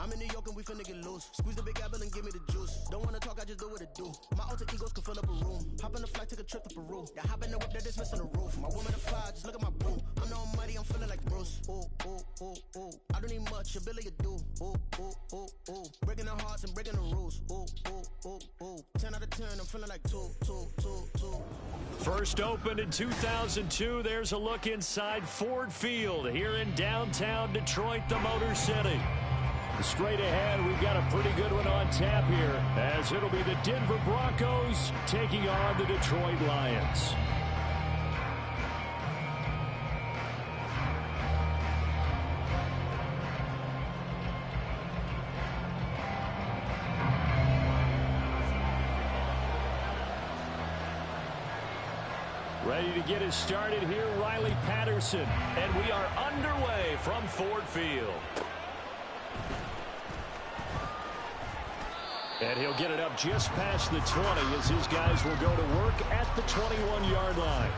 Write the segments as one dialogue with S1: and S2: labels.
S1: I'm in New York and we finna get loose. Squeeze the big apple and give me the juice. Don't wanna talk, I just do what it do. My alter egos can fill up a room. Hop on the flight, take a trip to Peru. Yeah, hop in the whip that is missing the roof. My woman a fire, just look at my boo. I'm the almighty, I'm feeling like Bruce. Ooh, ooh, ooh, ooh. I don't need much, ability to do. Ooh, ooh, ooh, ooh. Breaking the hearts and breaking the rules. Ooh, ooh, ooh, ooh. 10 out of 10, I'm feeling like 2.
S2: First opened in 2002. There's a look inside Ford Field here in downtown Detroit, the Motor City. Straight ahead, we've got a pretty good one on tap here, as it'll be the Denver Broncos taking on the Detroit Lions. Ready to get us started here, Riley Patterson. And we are underway from Ford Field. And he'll get it up just past the 20 as his guys will go to work at the 21-yard line.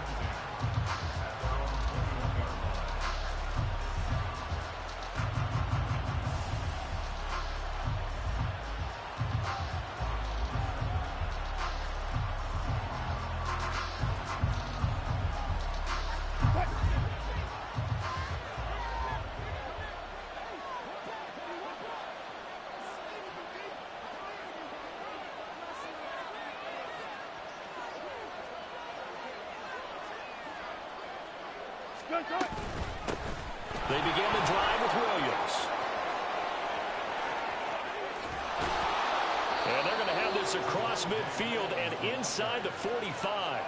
S2: They begin the drive with Williams. And they're going to have this across midfield and inside the 45.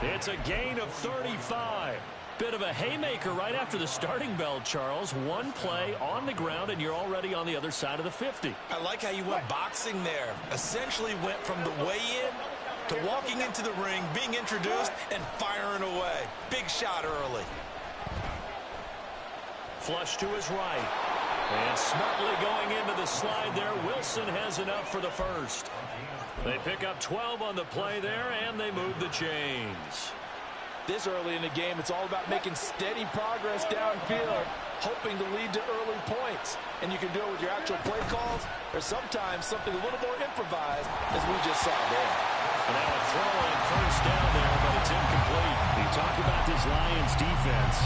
S2: It's a gain of 35. Bit of a haymaker right after the starting bell, Charles. One play on the ground, and you're already on the other side of the 50.
S3: I like how you went boxing there. Essentially went from the weigh-in to walking into the ring, being introduced, and firing away. Big shot early.
S2: Flush to his right. And smartly going into the slide there. Wilson has enough for the first. They pick up 12 on the play there, and they move the chains.
S4: This early in the game, it's all about making steady progress downfield, hoping to lead to early points. And you can do it with your actual play calls, or sometimes something a little more improvised, as we just saw there.
S2: And now a throw on first down there, but it's incomplete. You talk about this Lions defense.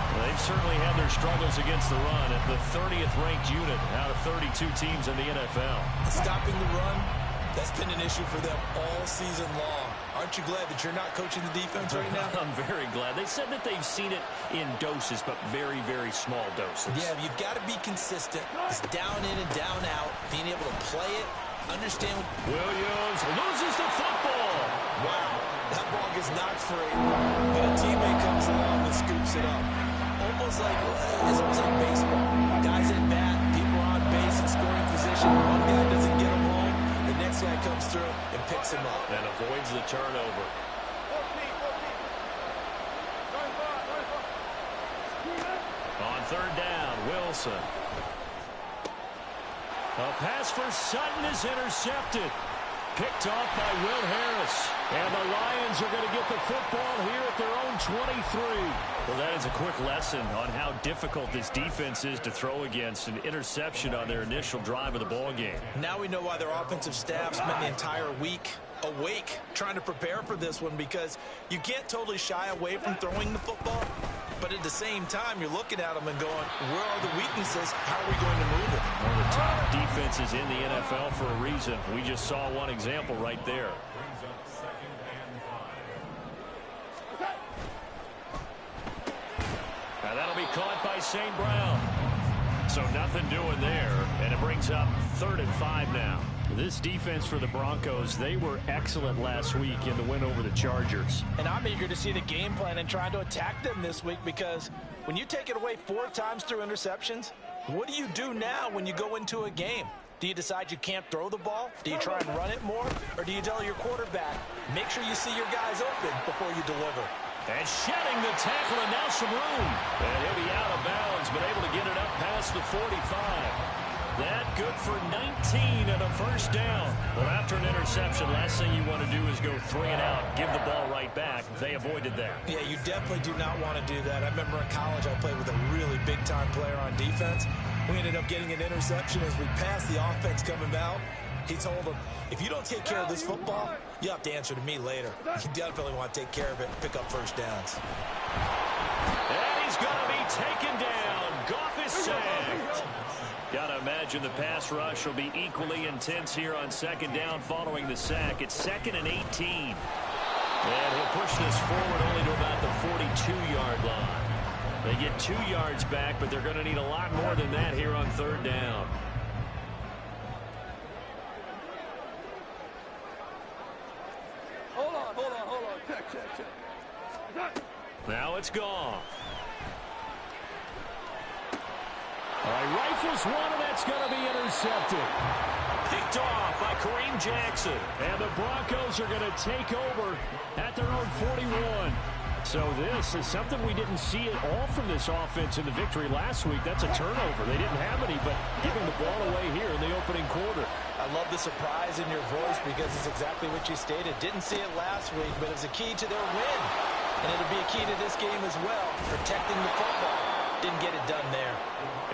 S2: Well, they've certainly had their struggles against the run at the 30th ranked unit out of 32 teams in the NFL.
S3: Stopping the run, that's been an issue for them all season long. Aren't you glad that you're not coaching the defense right now?
S2: I'm very glad. They said that they've seen it in doses, but very, very small doses.
S3: Yeah, you've got to be consistent. It's down in and down out, being able to play it, understand.
S2: Williams loses the football.
S3: Wow, that ball gets knocked free, and a teammate comes along and scoops it up. It's almost like baseball. Guys at bat, people on base in scoring position. One guy doesn't get him home. The next guy comes through and picks him up.
S2: And avoids the turnover. On third down, Wilson. A pass for Sutton is intercepted. Picked off by Will Harris. And the Lions are going to get the football here at their own 23. Well, that is a quick lesson on how difficult this defense is to throw against. An interception on their initial drive of the ball game.
S3: Now we know why their offensive staff spent the entire week awake trying to prepare for this one, because you can't totally shy away from throwing the football. But at the same time, you're looking at them and going, where are the weaknesses? How are we going to move it?
S2: One of the top defenses in the NFL for a reason. We just saw one example right there. Now that'll be caught by St. Brown. So nothing doing there, and it brings up 3rd and 5 now. This defense for the Broncos, they were excellent last week in the win over the Chargers.
S4: And I'm eager to see the game plan and trying to attack them this week, because when you take it away 4 times through interceptions, what do you do now when you go into a game? Do you decide you can't throw the ball? Do you try and run it more? Or do you tell your quarterback, make sure you see your guys open before you deliver?
S2: And shedding the tackle, and now some room. And he'll be out of bounds, but able to get it up past the 45. That good for 19 and a first down. Well, after an interception, last thing you want to do is go 3 and out, give the ball right back. They avoided that.
S4: Yeah, you definitely do not want to do that. I remember in college I played with a really big-time player on defense. We ended up getting an interception as we passed the offense coming out. He told him, if you don't take care of this football, you have to answer to me later. You definitely want to take care of it and pick up first downs.
S2: And he's going to be taken down. Goff is sacked. Got to imagine the pass rush will be equally intense here on second down following the sack. It's 2nd and 18. And he'll push this forward only to about the 42-yard line. They get 2 yards back, but they're going to need a lot more than that here on third down.
S5: Hold on. Check.
S2: Now it's gone. All right, rifles one, and that's going to be intercepted. Picked off by Kareem Jackson. And the Broncos are going to take over at their own 41. So this is something we didn't see at all from this offense in the victory last week. That's a turnover. They didn't have any, but giving the ball away here in the opening quarter.
S4: I love the surprise in your voice because it's exactly what you stated. Didn't see it last week, but it was a key to their win. And it'll be a key to this game as well, protecting the football. Didn't get it done there.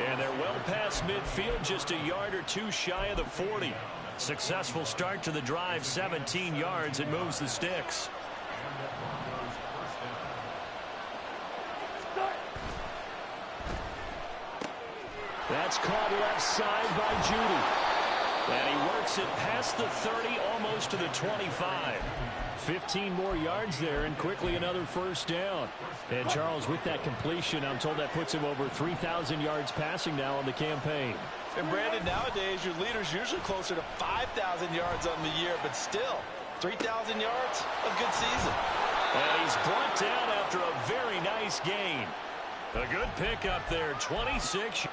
S2: And they're well past midfield, just a yard or two shy of the 40. Successful start to the drive, 17 yards. It moves the sticks. That's caught left side by Judy. And he works it past the 30, almost to the 25. 15 more yards there, and quickly another first down. And Charles, with that completion, I'm told that puts him over 3,000 yards passing now on the campaign.
S4: And Brandon, nowadays your leader's usually closer to 5,000 yards on the year, but still, 3,000 yards, a good season.
S2: And he's brought down after a very nice gain. A good pick up there, 26.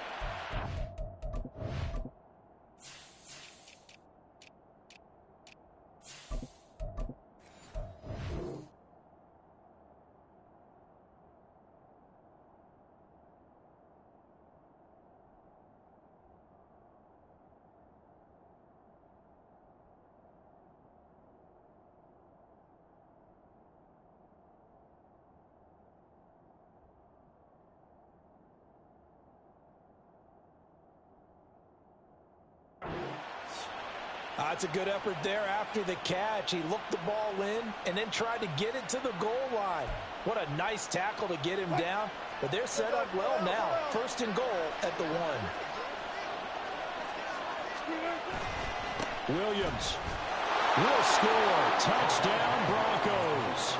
S4: It's a good effort there after the catch. He looked the ball in and then tried to get it to the goal line. What a nice tackle to get him down. But they're set up well now. 1st and goal at the 1.
S2: Williams will score. Touchdown, Broncos.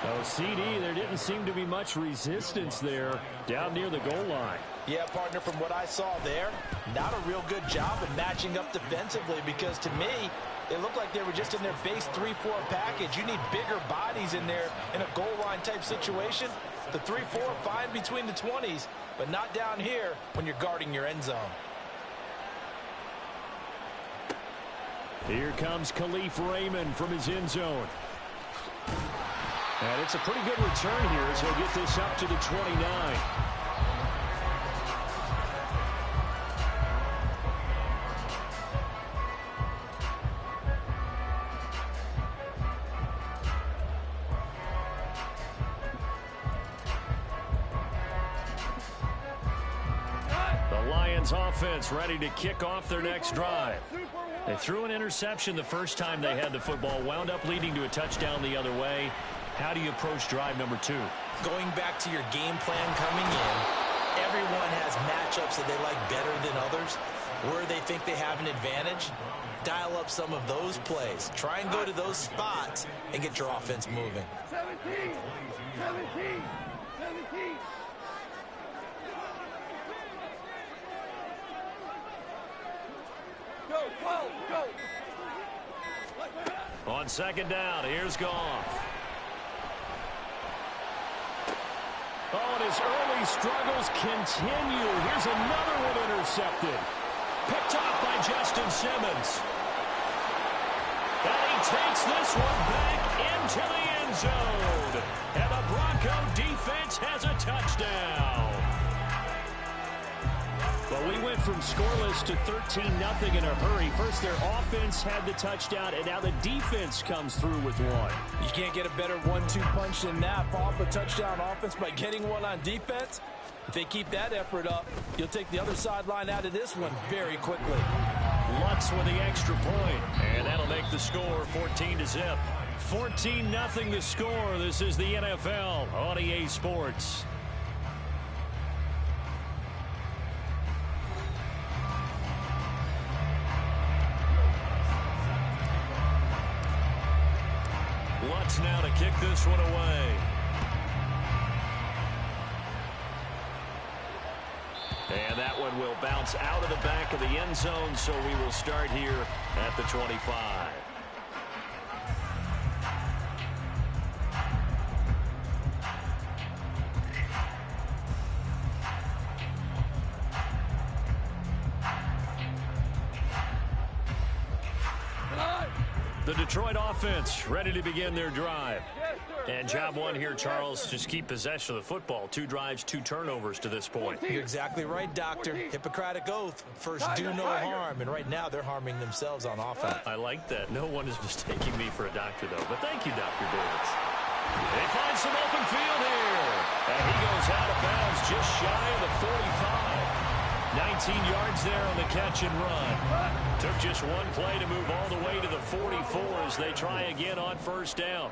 S2: Oh, CD, there didn't seem to be much resistance there down near the goal line.
S4: Yeah, partner, from what I saw there, not a real good job of matching up defensively because to me, it looked like they were just in their base 3-4 package. You need bigger bodies in there in a goal line type situation. The 3-4 fine between the 20s, but not down here when you're guarding your end zone.
S2: Here comes Khalif Raymond from his end zone. And it's a pretty good return here as he'll get this up to the 29. The Lions offense ready to kick off their next drive. They threw an interception the first time they had the football, wound up leading to a touchdown the other way. How do you approach drive number 2?
S4: Going back to your game plan coming in, everyone has matchups that they like better than others. Where they think they have an advantage, dial up some of those plays. Try and go to those spots and get your offense moving.
S5: 17. Go.
S2: On second down, here's Goff. Oh, and his early struggles continue. Here's another one intercepted. Picked off by Justin Simmons. And he takes this one back into the end zone. And the Bronco defense has a touchdown. Well, we went from scoreless to 13-0 in a hurry. First, their offense had the touchdown, and now the defense comes through with one.
S4: You can't get a better 1-2 punch than that. Off a touchdown offense by getting one on defense. If they keep that effort up, you'll take the other sideline out of this one very quickly.
S2: Lutz with the extra point, and that'll make the score 14-0. 14-0 the score. This is the NFL on EA Sports. Lutz now to kick this one away. And that one will bounce out of the back of the end zone, so we will start here at the 25. The Detroit offense ready to begin their drive. And job one here, Charles, just keep possession of the football. 2 drives, 2 turnovers to this point.
S4: You're exactly right, Doctor. Hippocratic oath. First, do no harm. And right now, they're harming themselves on offense.
S2: I like that. No one is mistaking me for a doctor, though. But thank you, Dr. Davis. They find some open field here. And he goes out of bounds just shy of the 45. 19 yards there on the catch and run. Took just one play to move all the way to the 44 as they try again on first down.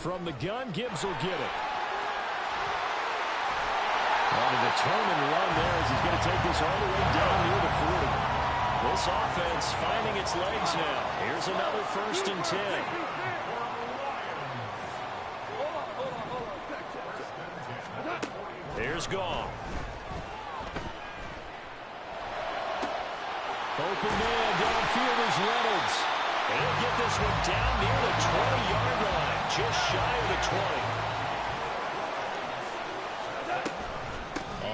S2: From the gun, Gibbs will get it. On a determined run there as he's going to take this all the way down near the 40. This offense finding its legs now. Here's another 1st and 10. Here's Goff. Open man downfield is Reynolds. And he'll get this one down near the 20-yard line, just shy of the 20.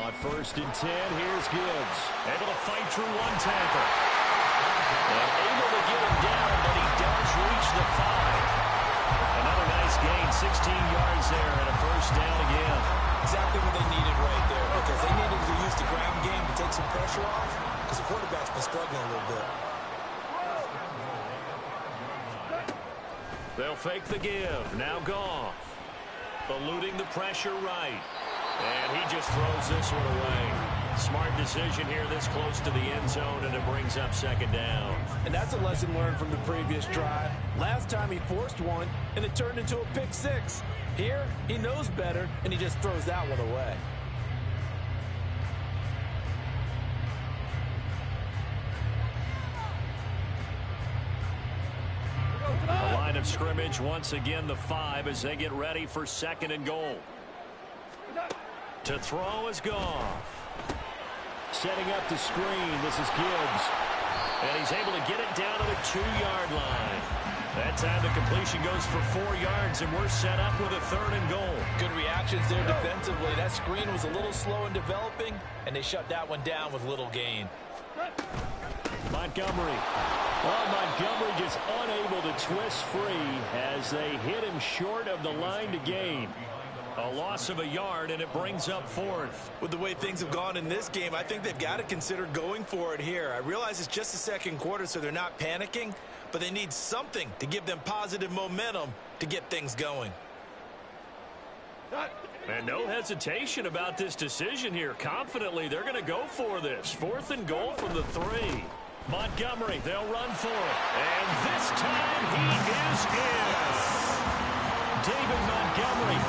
S2: On 1st and 10, here's Gibbs. Able to fight through one tackle. And able to get him down, but he does reach the 5. Another nice gain, 16 yards there, and a 1st down again.
S4: Exactly what they needed right there, because they needed to use the ground game to take some pressure off, because the quarterback's been struggling a little bit.
S2: They'll fake the give. Now Goff. Eluding the pressure right. And he just throws this one away. Smart decision here this close to the end zone, and it brings up 2nd down.
S4: And that's a lesson learned from the previous drive. Last time he forced one, and it turned into a pick 6. Here, he knows better, and he just throws that one away.
S2: The line of scrimmage once again the 5 as they get ready for 2nd and goal. To throw is Goff. Setting up the screen. This is Gibbs. And he's able to get it down to the 2-yard line. That time the completion goes for 4 yards, and we're set up with a 3rd and goal.
S4: Good reactions there defensively. That screen was a little slow in developing, and they shut that one down with little gain.
S2: Montgomery. Well, Montgomery just unable to twist free as they hit him short of the line to gain. A loss of a yard, and it brings up 4th.
S4: With the way things have gone in this game, I think they've got to consider going for it here. I realize it's just the 2nd quarter, so they're not panicking, but they need something to give them positive momentum to get things going.
S2: And no hesitation about this decision here. Confidently, they're going to go for this. 4th and goal from the 3. Montgomery, they'll run for it. And this time he is in. David Montgomery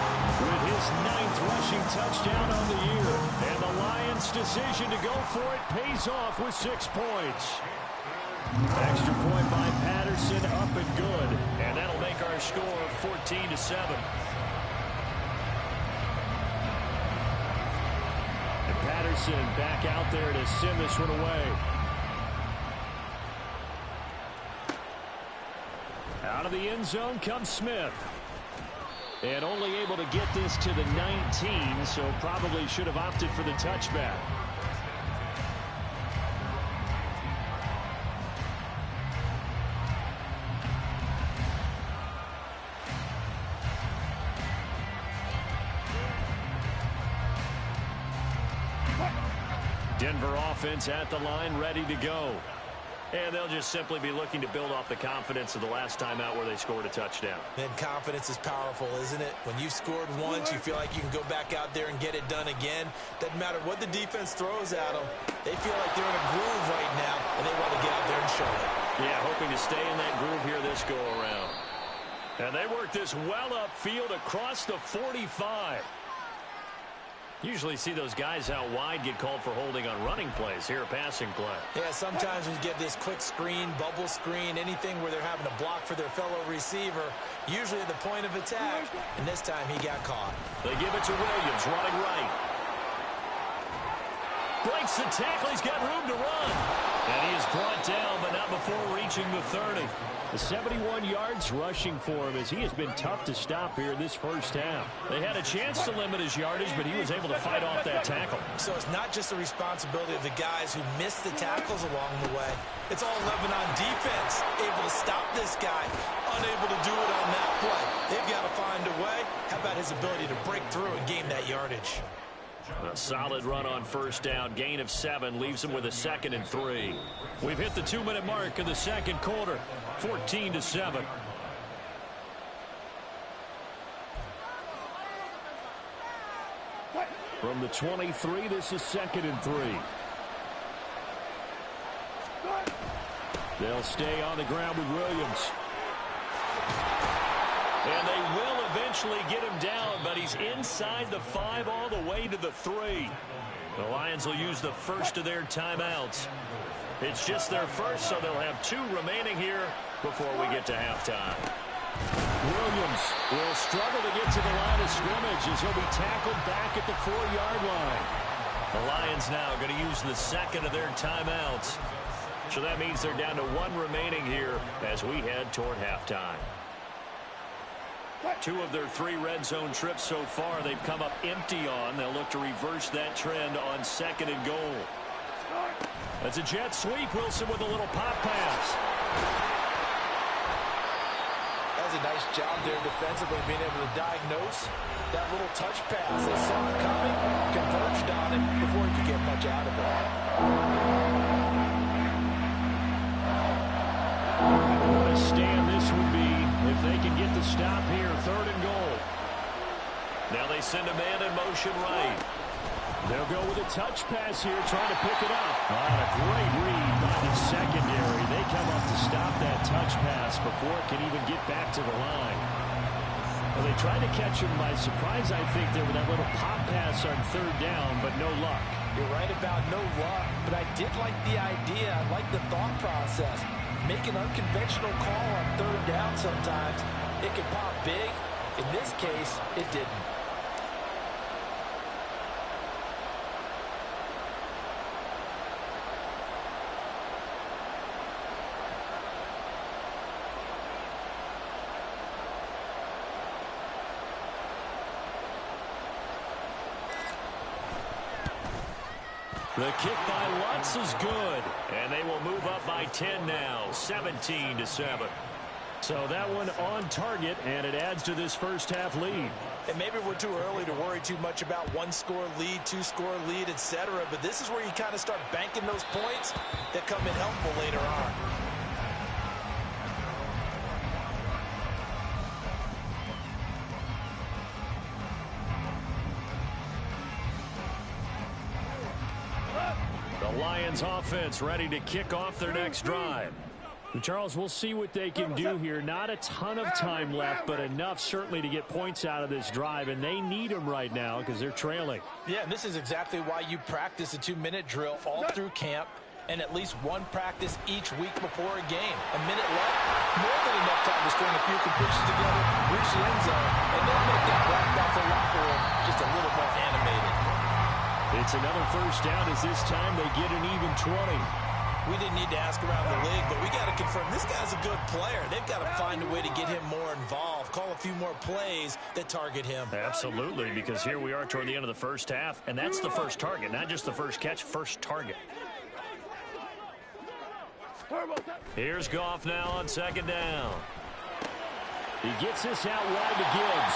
S2: with his 9th rushing touchdown on the year. And the Lions' decision to go for it pays off with 6 points. Extra point by Patterson, up and good. And that'll make our score 14-7. And Patterson back out there to send this one away. Out of the end zone comes Smith. And only able to get this to the 19, so probably should have opted for the touchback. Denver offense at the line, ready to go. And they'll just simply be looking to build off the confidence of the last time out where they scored a touchdown.
S4: And confidence is powerful, isn't it? When you've scored once, you feel like you can go back out there and get it done again. Doesn't matter what the defense throws at them. They feel like they're in a groove right now, and they want to get out there and show it.
S2: Yeah, hoping to stay in that groove here this go-around. And they work this well upfield across the 45. Usually see those guys out wide get called for holding on running plays. Here, a passing play.
S4: Yeah, sometimes when you get this quick screen, bubble screen, anything where they're having to block for their fellow receiver, usually at the point of attack, and this time he got caught.
S2: They give it to Williams, running right. Breaks the tackle. He's got room to run. And he is brought down, but not before reaching the 30. The 71 yards rushing for him as he has been tough to stop here this first half. They had a chance to limit his yardage, but he was able to fight off that tackle.
S4: So it's not just the responsibility of the guys who missed the tackles along the way. It's all Lebanon defense, able to stop this guy, unable to do it on that play. They've got to find a way. How about his ability to break through and gain that yardage?
S2: A solid run on first down. Gain of 7 leaves him with a 2nd and 3. We've hit the 2-minute mark of the second quarter. 14-7. From the 23, this is 2nd and 3. They'll stay on the ground with Williams. And they will eventually get him down, but he's inside the 5 all the way to the 3. The Lions will use the first of their timeouts. It's just their first, so they'll have 2 remaining here before we get to halftime. Williams will struggle to get to the line of scrimmage as he'll be tackled back at the 4-yard line. The Lions now going to use the second of their timeouts. So that means they're down to 1 remaining here as we head toward halftime. 2 of their 3 red zone trips so far they've come up empty on. They'll look to reverse that trend on 2nd and goal. That's a jet sweep. Wilson with a little pop pass.
S4: That's a nice job there defensively, being able to diagnose that little touch pass. They saw it coming, converged on it before he could get much out of it.
S2: What a stand this would be if they can get the stop here. 3rd and goal. Now they send a man in motion right. They'll go with a touch pass here, trying to pick it up. A great read by the secondary. They come up to stop that touch pass before it can even get back to the line. Well, they tried to catch him by surprise, I think, there with that little pop pass on 3rd down, but no luck.
S4: You're right about no luck, but I did like the idea. I like the thought process. Make an unconventional call on 3rd down sometimes. It can pop big. In this case, it didn't.
S2: The kick by Lutz is good, and they will move up by 10 now, 17-7. So that one on target, and it adds to this first half lead.
S4: And maybe we're too early to worry too much about 1-score lead, 2-score lead, etc. But this is where you kind of start banking those points that come in helpful later on.
S2: The Lions offense ready to kick off their next drive. Charles, we'll see what they can do here. Not a ton of time left, but enough certainly to get points out of this drive, and they need them right now because they're trailing.
S4: Yeah, and this is exactly why you practice a 2-minute drill all through camp and at least 1 practice each week before a game. A minute left, more than enough time to string a few completions together, reach the end zone, and then make that walk back to the locker room just a little more animated.
S2: It's another first down as this time they get an even 20.
S4: We didn't need to ask around the league, but we got to confirm this guy's a good player. They've got to find a way to get him more involved, call a few more plays that target him.
S2: Absolutely, because here we are toward the end of the first half, and that's the first target, not just the first catch, first target. Here's Goff now on 2nd down. He gets this out wide to Gibbs,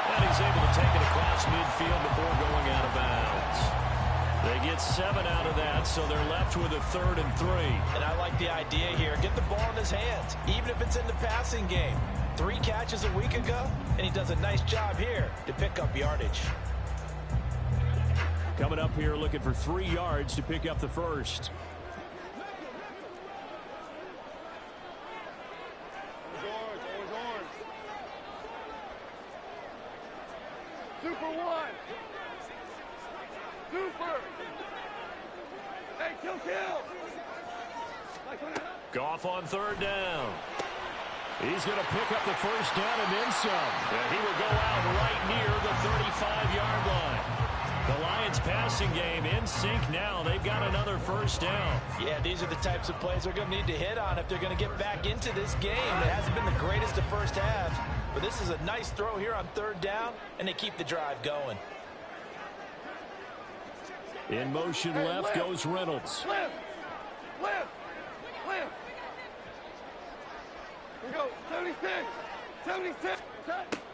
S2: and he's able to take it across midfield before going out of bounds. They get 7 out of that, so they're left with a 3rd and 3.
S4: And I like the idea here. Get the ball in his hands, even if it's in the passing game. 3 catches a week ago, and he does a nice job here to pick up yardage.
S2: Coming up here looking for 3 yards to pick up the first.
S5: Super one. Super. Hey, kill.
S2: Goff on 3rd down. He's going to pick up the first down and then some. And he will go out right near the 35-yard line. The Lions passing game in sync now. They've got another first down.
S4: Yeah, these are the types of plays they're going to need to hit on if they're going to get back into this game. It hasn't been the greatest of first halves, but this is a nice throw here on 3rd down, and they keep the drive going.
S2: In motion left goes Reynolds.
S5: Left. We go, 76.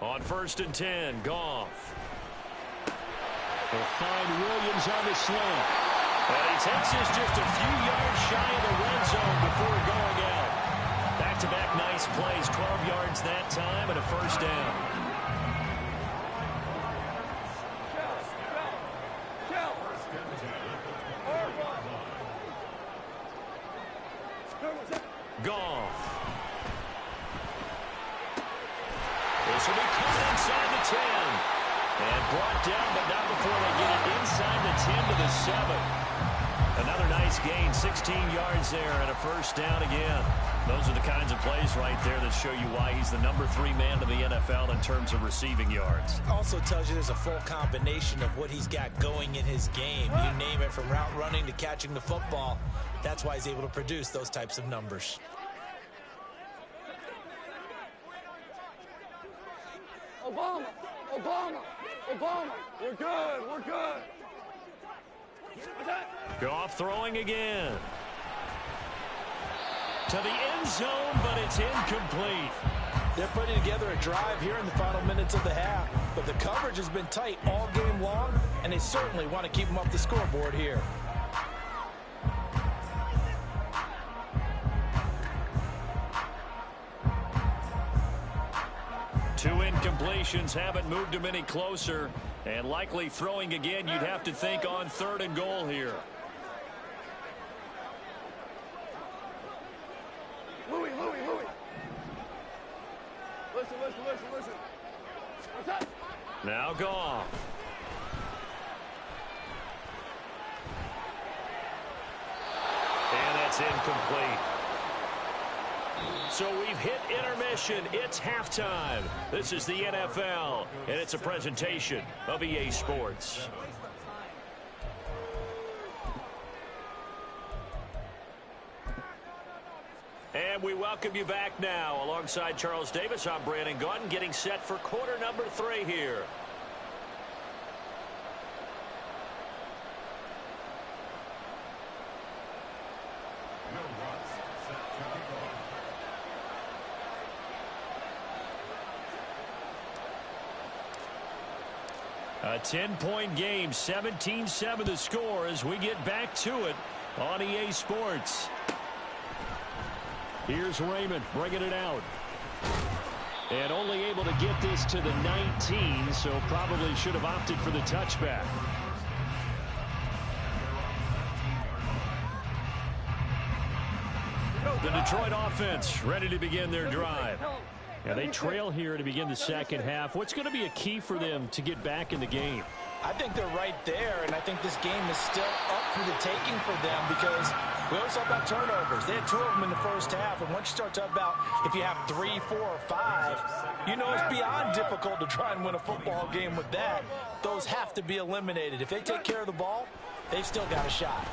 S2: On 1st and 10, Goff. They'll find Williams on the slant. And he takes this just a few yards shy of the red zone before going out. Back-to-back nice plays, 12 yards that time and a first down. Goff. This will be caught inside the 10. And brought down, but not before they get it inside the 10 to the 7. Another nice gain, 16 yards there, and a first down again. Those are the kinds of plays right there that show you why he's the number 3 man in the NFL in terms of receiving yards.
S4: Also tells you there's a full combination of what he's got going in his game. You name it, from route running to catching the football. That's why he's able to produce those types of numbers.
S5: Obama. We're good.
S2: Goff throwing again. To the end zone, but it's incomplete.
S4: They're putting together a drive here in the final minutes of the half, but the coverage has been tight all game long, and they certainly want to keep them up the scoreboard here.
S2: Two incompletions haven't moved him any closer, and likely throwing again, you'd have to think on 3rd and goal here.
S5: Louis. Listen. What's up?
S2: Now Goff. And that's incomplete. So we've hit intermission. It's halftime. This is the NFL, and it's a presentation of EA Sports. And we welcome you back now. Alongside Charles Davis, I'm Brandon Gaudin, getting set for quarter number 3 here. A 10-point game, 17-7 the score as we get back to it on EA Sports. Here's Raymond bringing it out. And only able to get this to the 19, so probably should have opted for the touchback. The Detroit offense ready to begin their drive. And they trail here to begin the second half. What's going to be a key for them to get back in the game?
S4: I think they're right there, and I think this game is still up for the taking for them because we always talk about turnovers. They had 2 of them in the first half, and once you start talking about if you have 3, 4, or 5, you know it's beyond difficult to try and win a football game with that. Those have to be eliminated. If they take care of the ball, they've still got a shot.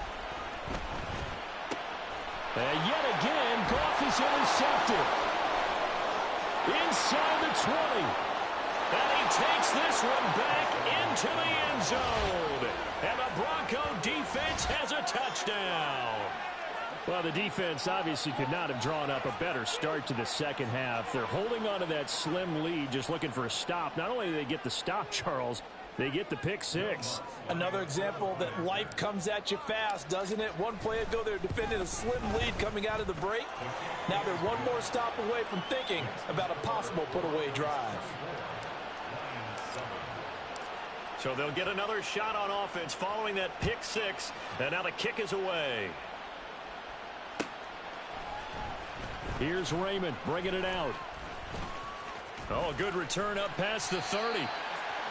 S2: And yet again, Goff is intercepted. Inside the 20. And he takes this one back into the end zone. And the Bronco defense has a touchdown. Well, the defense obviously could not have drawn up a better start to the second half. They're holding on to that slim lead, just looking for a stop. Not only do they get the stop, Charles, They get the pick six.
S4: Another example that life comes at you fast, doesn't it? One play ago, they were defending a slim lead coming out of the break. Now they're one more stop away from thinking about a possible put-away drive.
S2: So they'll get another shot on offense following that pick six, and now the kick is away. Here's Raymond bringing it out. Oh, a good return up past the 30.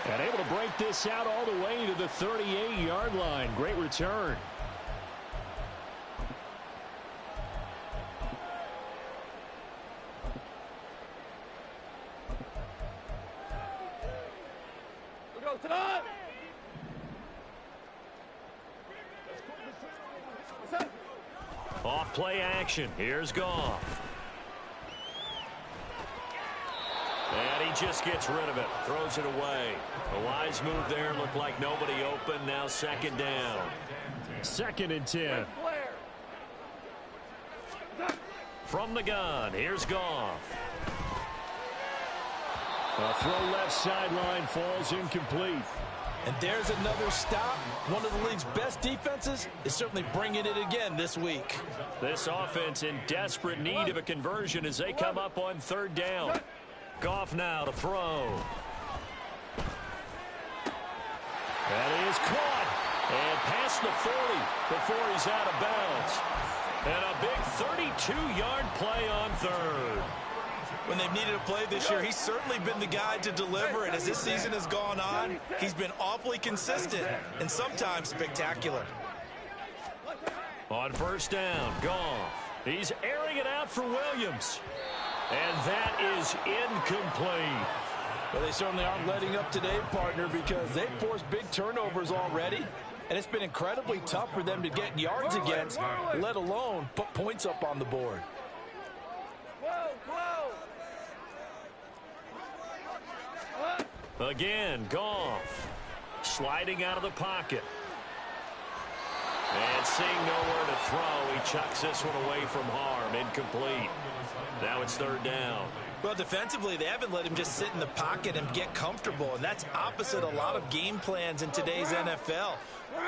S2: And able to break this out all the way to the 38-yard line. Great return.
S5: We go, Todd!
S2: Off play action. Here's Goff. And he just gets rid of it. Throws it away. A wise move there. Looked like nobody open. Now second down. 2nd and 10. From the gun. Here's Goff. A throw left sideline falls incomplete.
S4: And there's another stop. One of the league's best defenses is certainly bringing it again this week.
S2: This offense in desperate need of a conversion as they come up on 3rd down. Goff now to throw. That is caught. And past the 40 before he's out of bounds. And a big 32-yard play on 3rd.
S4: When they've needed a play this year, he's certainly been the guy to deliver. And as this season has gone on, he's been awfully consistent and sometimes spectacular.
S2: On 1st down, Goff. He's airing it out for Williams. And that is incomplete.
S4: Well, they certainly aren't letting up today, partner, because they've forced big turnovers already. And it's been incredibly tough for them to get yards against, let alone put points up on the board.
S2: Again, Goff. Sliding out of the pocket. And seeing nowhere to throw, he chucks this one away from harm. Incomplete. Now it's 3rd down.
S4: Well, defensively, they haven't let him just sit in the pocket and get comfortable, and that's opposite a lot of game plans in today's NFL.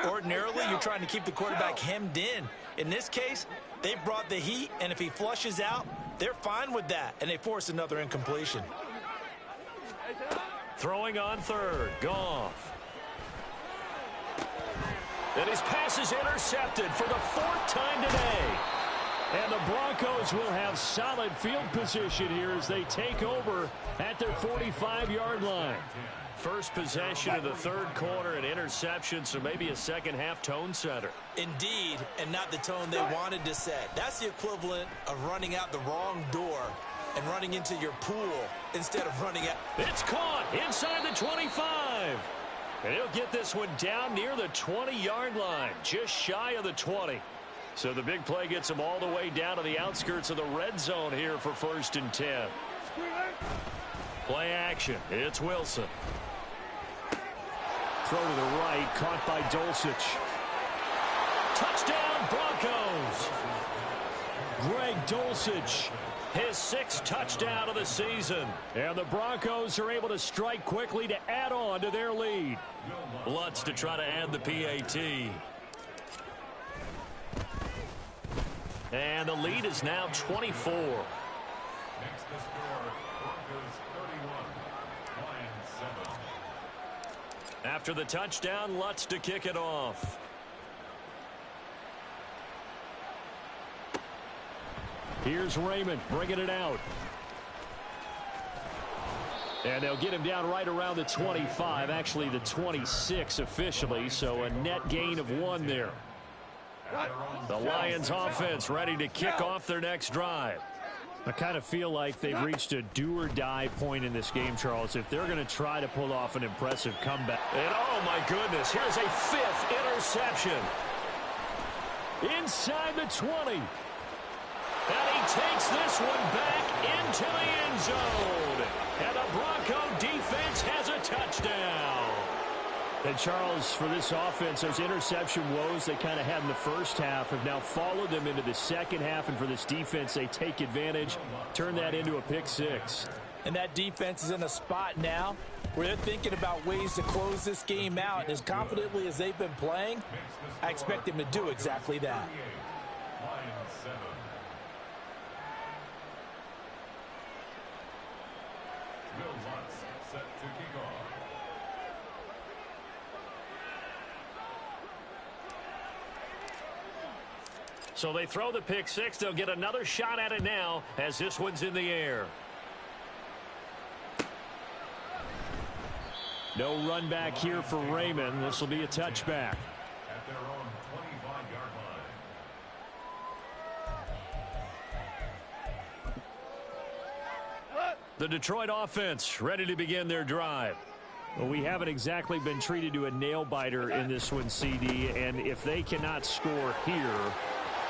S4: Ordinarily, you're trying to keep the quarterback hemmed in. In this case, they brought the heat, and if he flushes out, they're fine with that, and they force another incompletion.
S2: Throwing on 3rd, Goff. And his pass is intercepted for the 4th time today. And the Broncos will have solid field position here as they take over at their 45-yard line. First possession of the 3rd quarter, an interception, so maybe a second-half tone setter.
S4: Indeed, and not the tone they wanted to set. That's the equivalent of running out the wrong door and running into your pool instead of running out.
S2: It's caught inside the 25. And he'll get this one down near the 20-yard line, just shy of the 20. So the big play gets him all the way down to the outskirts of the red zone here for 1st and 10. Play action. It's Wilson. Throw to the right, caught by Dulcich. Touchdown, Broncos. Greg Dulcich, his 6th touchdown of the season. And the Broncos are able to strike quickly to add on to their lead. Lutz to try to add the PAT. And the lead is now 24.
S6: Next to score, Broncos 31, Lions 7.
S2: After the touchdown, Lutz to kick it off. Here's Raymond bringing it out. And they'll get him down right around the 25, actually the 26 officially, so a net gain of 1 there. The Lions offense ready to kick off their next drive. I kind of feel like they've reached a do-or-die point in this game, Charles, if they're going to try to pull off an impressive comeback. And oh my goodness, here's a 5th interception. Inside the 20. And he takes this one back into the end zone. And the Bronco defense has a touchdown. And Charles, for this offense, those interception woes they kind of had in the first half have now followed them into the second half. And for this defense, they take advantage, turn that into a pick 6.
S4: And that defense is in a spot now where they're thinking about ways to close this game out. And as confidently as they've been playing, I expect them to do exactly that.
S6: Lions 7. Will Lutz set to kick off.
S2: So they throw the pick six. They'll get another shot at it now as this one's in the air. No run back here for Raymond. This will be a touchback.
S6: At their own 25-yard line.
S2: The Detroit offense ready to begin their drive. Well, we haven't exactly been treated to a nail-biter in this one, CD, and if they cannot score here,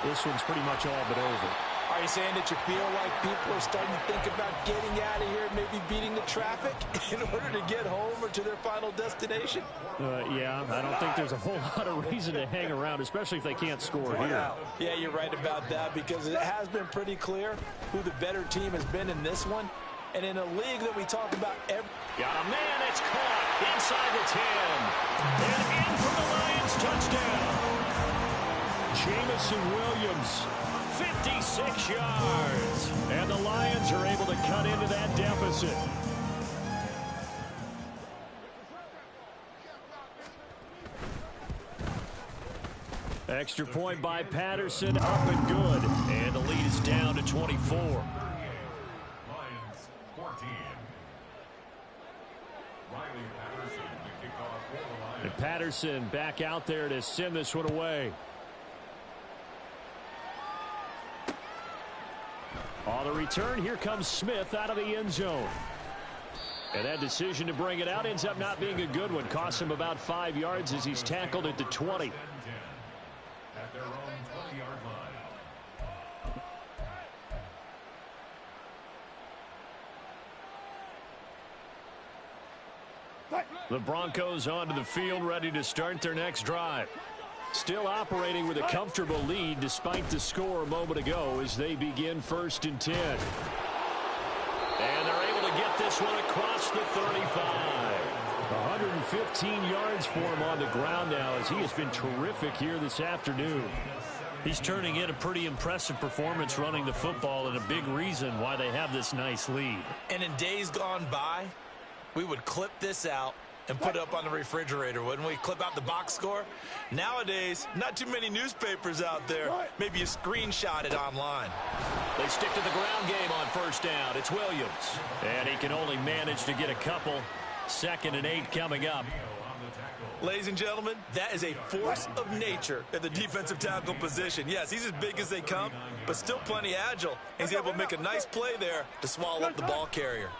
S2: this one's pretty much all but over.
S4: Are you saying that you feel like people are starting to think about getting out of here, maybe beating the traffic in order to get home or to their final destination?
S2: Yeah, I don't think there's a whole lot of reason to hang around, especially if they can't score here.
S4: Yeah, you're right about that because it has been pretty clear who the better team has been in this one. And in a league that we talk about every...
S2: Got a man, it's caught inside the 10. And in for the Lions touchdown. Jamison Williams, 56 yards. And the Lions are able to cut into that deficit. Extra point by Patterson, up and good. And the lead is down to 24.
S6: Lions 14. Riley Patterson to kick off for the Lions.
S2: And Patterson back out there to send this one away. On the return, here comes Smith out of the end zone. And that decision to bring it out ends up not being a good one. Costs him about 5 yards as he's tackled at the 20.
S6: At their own 20-yard line.
S2: The Broncos onto the field, ready to start their next drive. Still operating with a comfortable lead despite the score a moment ago as they begin 1st and 10. And they're able to get this one across the 35. 115 yards for him on the ground now as he has been terrific here this afternoon. He's turning in a pretty impressive performance running the football and a big reason why they have this nice lead.
S4: And in days gone by, we would clip this out and put it up on the refrigerator, wouldn't we? Clip out the box score. Nowadays, not too many newspapers out there. Maybe you screenshot it online.
S2: They stick to the ground game on 1st down. It's Williams. And he can only manage to get a couple. 2nd and 8 coming up.
S4: Ladies and gentlemen, that is a force of nature at the defensive tackle position. Yes, he's as big as they come, but still plenty agile. He's able to make a nice play there to swallow up the ball carrier.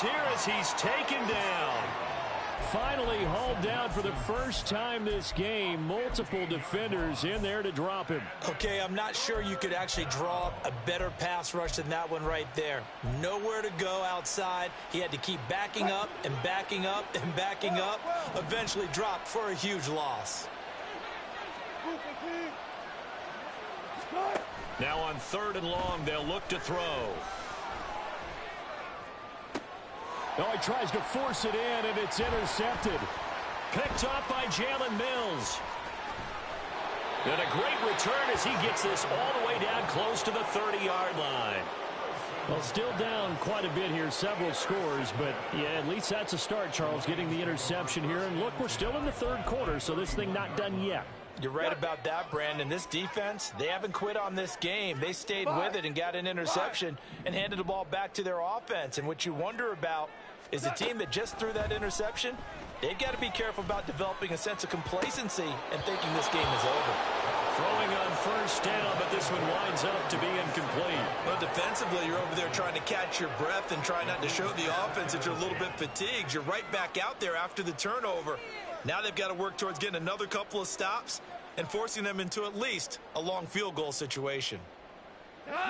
S2: Here as he's taken down. Finally hauled down for the first time this game. Multiple defenders in there to drop him.
S4: Okay, I'm not sure you could actually draw up a better pass rush than that one right there. Nowhere to go outside. He had to keep backing up and backing up and backing up. Eventually dropped for a huge loss.
S2: Now on 3rd and long, they'll look to throw. Oh, he tries to force it in, and it's intercepted. Picked up by Jalen Mills. And a great return as he gets this all the way down close to the 30-yard line. Well, still down quite a bit here, several scores, but yeah, at least that's a start, Charles, getting the interception here. And look, we're still in the 3rd quarter, so this thing not done yet.
S4: You're right about that, Brandon. This defense, they haven't quit on this game. They stayed with it and got an interception and handed the ball back to their offense. And what you wonder about is the team that just threw that interception, they've got to be careful about developing a sense of complacency and thinking this game is over.
S2: Throwing on 1st down, but this one winds up to be incomplete.
S4: Well, defensively, you're over there trying to catch your breath and try not to show the offense that you're a little bit fatigued. You're right back out there after the turnover. Now they've got to work towards getting another couple of stops and forcing them into at least a long field goal situation.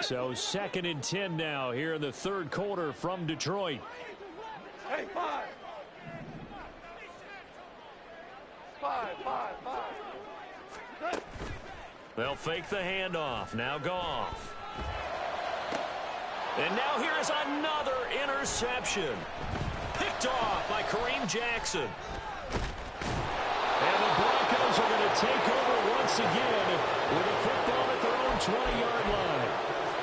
S2: So 2nd and 10 now here in the 3rd quarter from Detroit.
S5: Hey, five.
S2: They'll fake the handoff. Now Goff. And now here's another interception. Picked off by Kareem Jackson. And the Broncos are going to take over once again with a football at their own 20-yard line.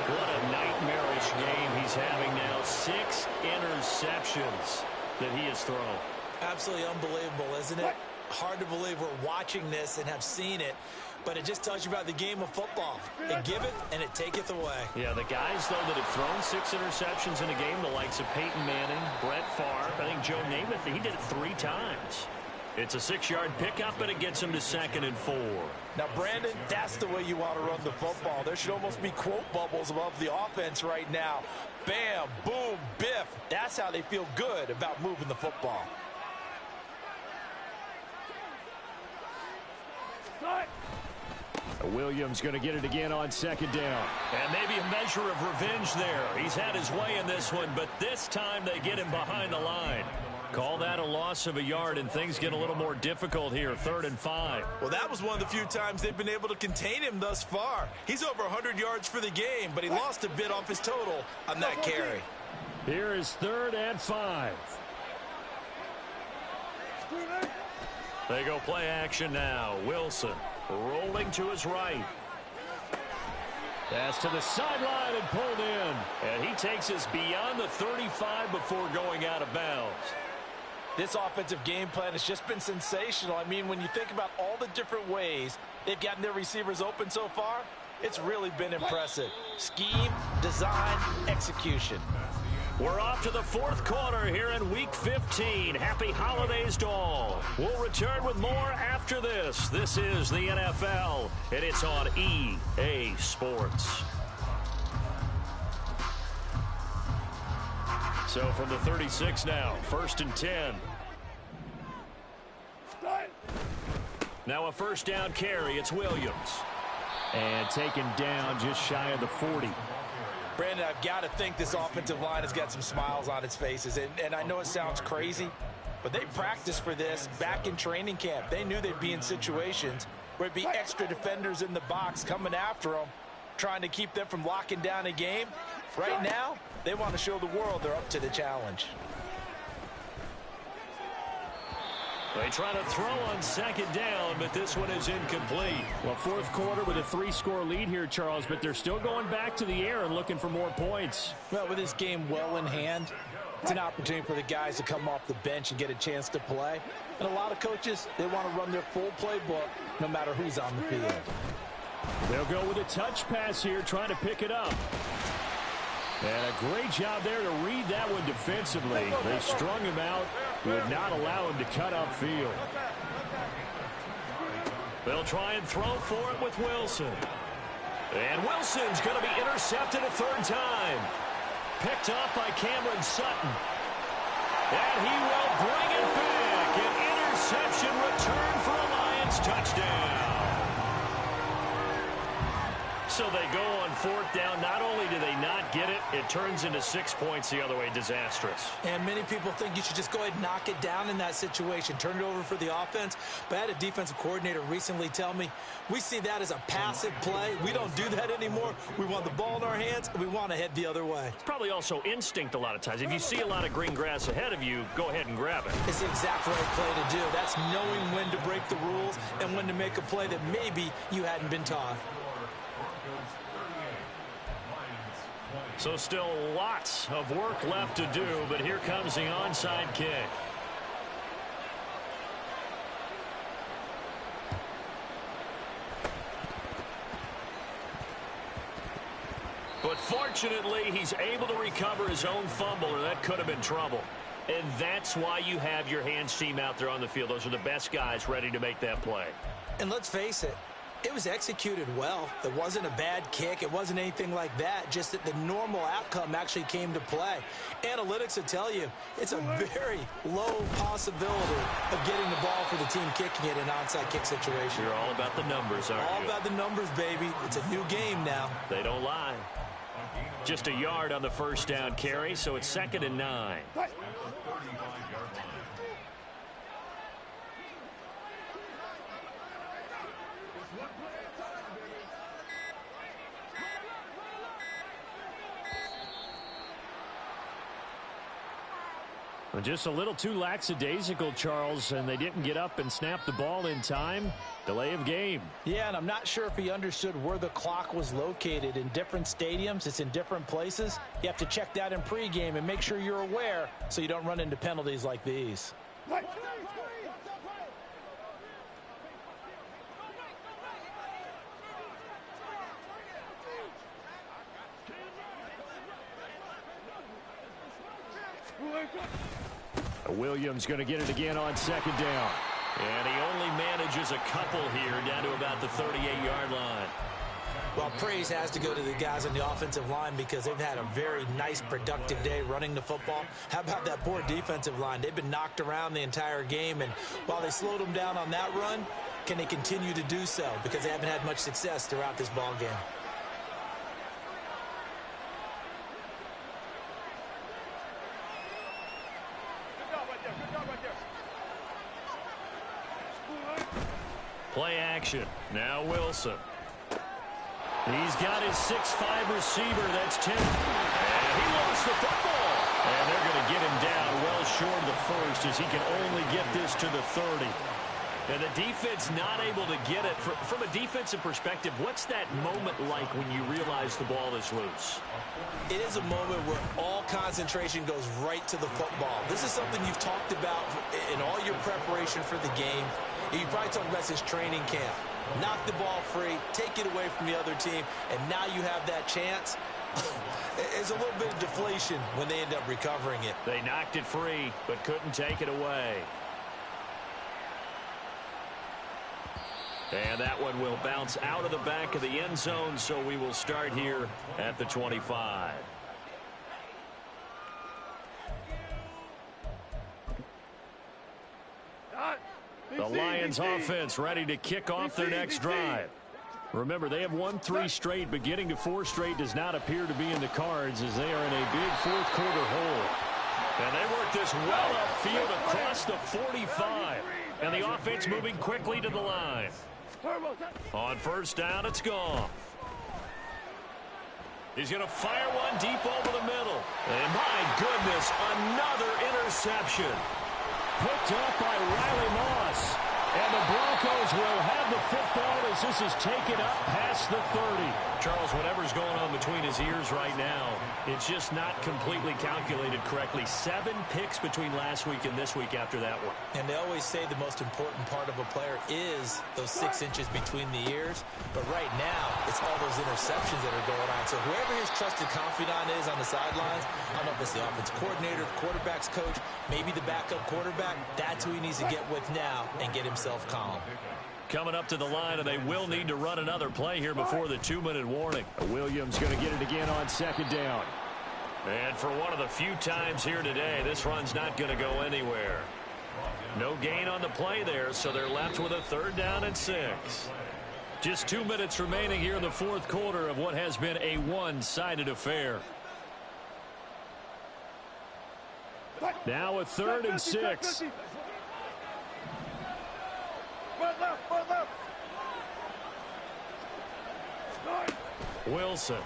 S2: What a nightmarish game he's having now. 6 interceptions that he has thrown.
S4: Absolutely unbelievable, isn't it? Hard to believe we're watching this and have seen it, but it just tells you about the game of football. It giveth and it taketh away.
S2: Yeah, the guys, though, that have thrown 6 interceptions in a game, the likes of Peyton Manning, Brett Favre, I think Joe Namath, he did it 3 times. It's a 6-yard pickup, and it gets him to 2nd and 4.
S4: Now, Brandon, that's the way you want to run the football. There should almost be quote bubbles above the offense right now. Bam, boom, biff. That's how they feel good about moving the football.
S2: Williams going to get it again on 2nd down. And maybe a measure of revenge there. He's had his way in this one, but this time they get him behind the line. Call that a loss of a yard, and things get a little more difficult here, 3rd and 5.
S4: Well, that was one of the few times they've been able to contain him thus far. He's over 100 yards for the game, but he lost a bit off his total on that carry.
S2: Here is 3rd and 5. They go play action now. Wilson rolling to his right. Pass to the sideline and pulled in. And he takes us beyond the 35 before going out of bounds.
S4: This offensive game plan has just been sensational. I mean, when you think about all the different ways they've gotten their receivers open so far, it's really been impressive. Scheme, design, execution.
S2: We're off to the 4th quarter here in Week 15. Happy holidays to all. We'll return with more after this. This is the NFL, and it's on EA Sports. So from the 36 now, 1st and 10. Now a 1st down carry. It's Williams. And taken down just shy of the 40.
S4: Brandon, I've got to think this offensive line has got some smiles on its faces. And I know it sounds crazy, but they practiced for this back in training camp. They knew they'd be in situations where it'd be extra defenders in the box coming after them, trying to keep them from locking down a game. Right now, they want to show the world they're up to the challenge.
S2: They try to throw on 2nd down, but this one is incomplete. Well, 4th quarter with a 3-score lead here, Charles, but they're still going back to the air and looking for more points.
S4: Well, with this game well in hand, it's an opportunity for the guys to come off the bench and get a chance to play. And a lot of coaches, they want to run their full playbook no matter who's on the field.
S2: They'll go with a touch pass here, trying to pick it up. And a great job there to read that one defensively. They strung him out, would not allow him to cut upfield. They'll try and throw for it with Wilson. And Wilson's going to be intercepted a 3rd time. Picked off by Cameron Sutton. And he will bring it back. An interception return for a Lions touchdown. So they go on 4th down. Not only do they not get it, it turns into 6 points the other way. Disastrous.
S4: And many people think you should just go ahead and knock it down in that situation. Turn it over for the offense. But I had a defensive coordinator recently tell me, we see that as a passive play. We don't do that anymore. We want the ball in our hands, and we want to head the other way.
S2: It's probably also instinct a lot of times. If you see a lot of green grass ahead of you, go ahead and grab it.
S4: It's the exact right play to do. That's knowing when to break the rules and when to make a play that maybe you hadn't been taught.
S2: So still lots of work left to do, but here comes the onside kick. But fortunately, he's able to recover his own fumble, or that could have been trouble. And that's why you have your hands team out there on the field. Those are the best guys ready to make that play.
S4: And let's face it, it was executed well. It wasn't a bad kick. It wasn't anything like that. Just that the normal outcome actually came to play. Analytics will tell you it's a very low possibility of getting the ball for the team kicking it in an onside kick situation.
S2: You're all about the numbers, aren't you?
S4: All about the numbers, baby. It's a new game now.
S2: They don't lie. Just a yard on the 1st down carry, so it's 2nd and 9. Just a little too lackadaisical, Charles, and they didn't get up and snap the ball in time. Delay of game.
S4: Yeah, and I'm not sure if he understood where the clock was located. In different stadiums, it's in different places. You have to check that in pregame and make sure you're aware so you don't run into penalties like these.
S2: Williams going to get it again on second down.
S3: And he only manages a couple here down to about the 38-yard line.
S4: Well, praise has to go to the guys on the offensive line because they've had a very nice, productive day running the football. How about that poor defensive line? They've been knocked around the entire game, and while they slowed them down on that run, can they continue to do so? Because they haven't had much success throughout this ball game.
S2: Play action. Now Wilson. He's got his 6'5" receiver. That's Tim. And he lost the football. And they're going to get him down well short of the first as he can only get this to the 30. And the defense not able to get it. From a defensive perspective, what's that moment like when you realize the ball is loose?
S4: It is a moment where all concentration goes right to the football. This is something you've talked about in all your preparation for the game. You probably talked about this training camp. Knock the ball free, take it away from the other team, and now you have that chance. It's a little bit of deflation when they end up recovering it.
S2: They knocked it free, but couldn't take it away. And that one will bounce out of the back of the end zone, so we will start here at the 25. The Lions offense ready to kick off their next drive. Remember, they have won 3 straight, but getting to 4 straight does not appear to be in the cards as they are in a big fourth-quarter hole. And they work this well upfield across the 45. And the offense moving quickly to the line. On first down, it's gone. He's going to fire one deep over the middle. And my goodness, another interception. Picked up by Riley Moss. And the Broncos will have the football as this is taken up past the 30. Charles, whatever's going on between his ears right now, it's just not completely calculated correctly. 7 picks between last week and this week after that one.
S4: And they always say the most important part of a player is those 6 inches between the ears. But right now, it's all those interceptions that are going on. So whoever his trusted confidant is on the sidelines, I don't know if it's the offense coordinator, quarterback's coach, maybe the backup quarterback, that's who he needs to get with now and get himself calm.
S2: Coming up to the line, and they will need to run another play here before the 2-minute warning. Williams going to get it again on second down. And for one of the few times here today, this run's not going to go anywhere. No gain on the play there, so they're left with a 3rd down and 6. Just 2 minutes remaining here in the fourth quarter of what has been a one-sided affair. Now a 3rd and 6. Wilson.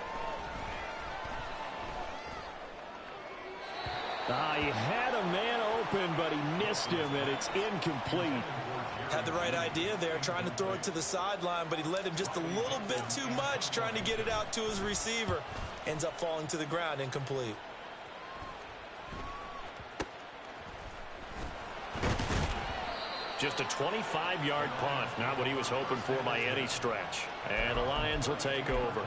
S2: He had a man open, but he missed him, and it's incomplete.
S4: Had the right idea there, trying to throw it to the sideline, but he led him just a little bit too much, trying to get it out to his receiver. Ends up falling to the ground, incomplete.
S2: Just a 25-yard punt, not what he was hoping for by any stretch. And the Lions will take over.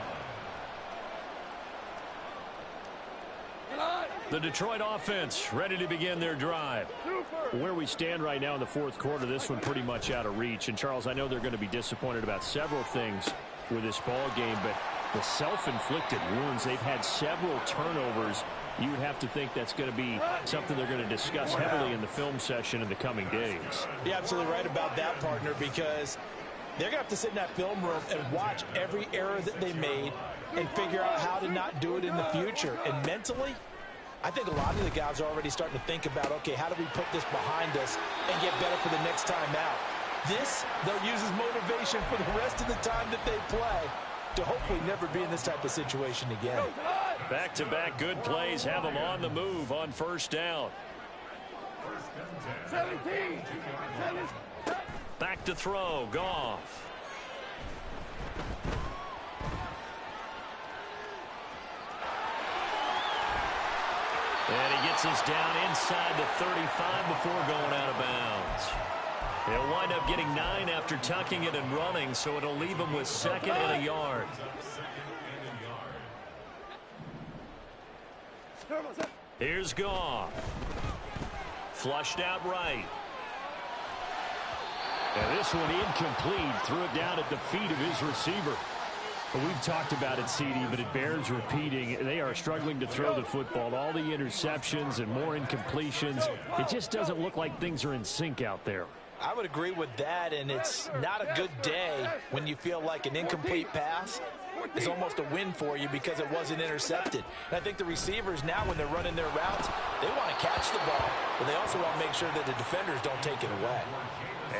S2: The Detroit offense ready to begin their drive. Where we stand right now in the fourth quarter, this one pretty much out of reach. And, Charles, I know they're going to be disappointed about several things with this ball game, but the self-inflicted wounds, they've had several turnovers. You would have to think that's going to be something they're going to discuss heavily in the film session in the coming days.
S4: You're absolutely right about that, partner, because they're going to have to sit in that film room and watch every error that they made and figure out how to not do it in the future. And mentally, I think a lot of the guys are already starting to think about, okay, how do we put this behind us and get better for the next time out? This, they'll use as motivation for the rest of the time that they play to hopefully never be in this type of situation again.
S2: Back-to-back good plays have them on the move on first down.
S5: 17.
S2: Back to throw, Goff. And he gets us down inside the 35 before going out of bounds. He'll wind up getting 9 after tucking it and running, so it'll leave him with 2nd and a yard. Here's Goff. Flushed out right. And this one incomplete. Threw it down at the feet of his receiver.
S7: Well, we've talked about it, CD, but it bears repeating. They are struggling to throw the football. All the interceptions and more incompletions. It just doesn't look like things are in sync out there.
S4: I would agree with that, and it's not a good day when you feel like an incomplete pass is almost a win for you because it wasn't intercepted. And I think the receivers now, when they're running their routes, they want to catch the ball, but they also want to make sure that the defenders don't take it away.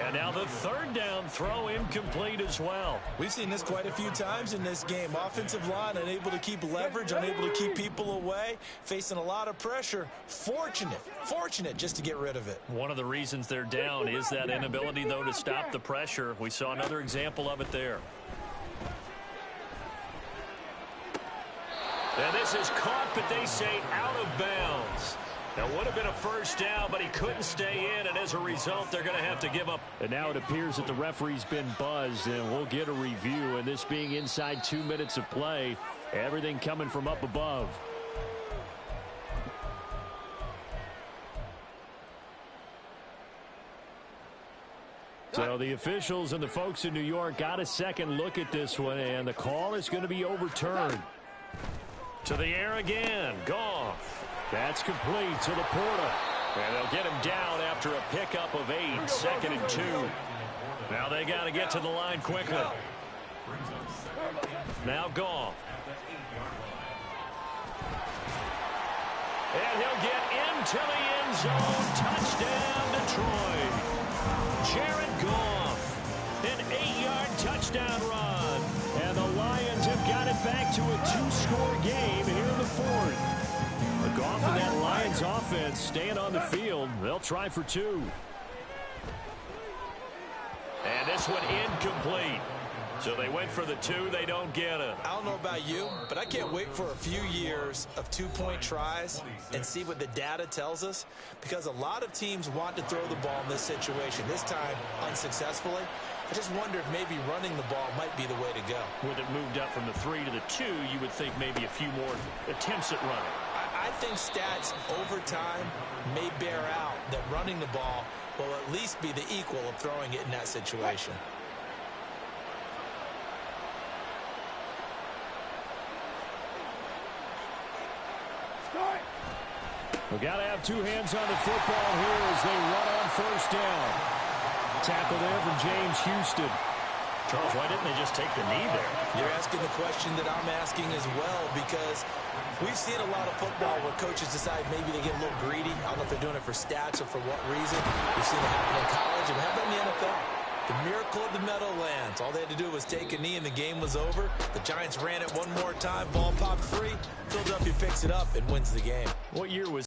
S2: And now the 3rd down throw incomplete as well.
S3: We've seen this quite a few times in this game. Offensive line unable to keep leverage, unable to keep people away, facing a lot of pressure. Fortunate just to get rid of it.
S2: One of the reasons they're down is that inability, though, to stop the pressure. We saw another example of it there. And this is caught, but they say out of bounds. That would have been a 1st down, but he couldn't stay in, and as a result, they're going to have to give up.
S7: And now it appears that the referee's been buzzed, and we'll get a review. And this being inside 2 minutes of play, everything coming from up above. So the officials and the folks in New York got a second look at this one, and the call is going to be overturned.
S2: To the air again, Goff.
S7: That's complete to Laporta.
S2: And they'll get him down after a pickup of 8, 2nd and 2. Now they got to get to the line quickly. Now Goff. And he'll get into the end zone. Touchdown, Detroit. Jared Goff. An 8-yard touchdown run. And the Lions have got it back to a 2-score game here in the 4th. Goff and that Lions offense staying on the field. They'll try for 2. And this one incomplete. So they went for the 2. They don't get it.
S3: I don't know about you, but I can't wait for a few years of 2-point tries and see what the data tells us, because a lot of teams want to throw the ball in this situation, this time unsuccessfully. I just wonder if maybe running the ball might be the way to go.
S2: With it moved up from the 3 to the 2, you would think maybe a few more attempts at running.
S3: I think stats over time may bear out that running the ball will at least be the equal of throwing it in that situation.
S7: We got to have 2 hands on the football here as they run on 1st down. Tackle there from James Houston.
S2: Charles, why didn't they just take the knee there?
S3: You're asking the question that I'm asking as well, because we've seen a lot of football where coaches decide maybe they get a little greedy. I don't know if they're doing it for stats or for what reason. We've seen it happen in college, and how about in the NFL? The miracle of the Meadowlands. All they had to do was take a knee and the game was over. The Giants ran it one more time. Ball popped free. Philadelphia picks it up and wins the game.
S2: What year was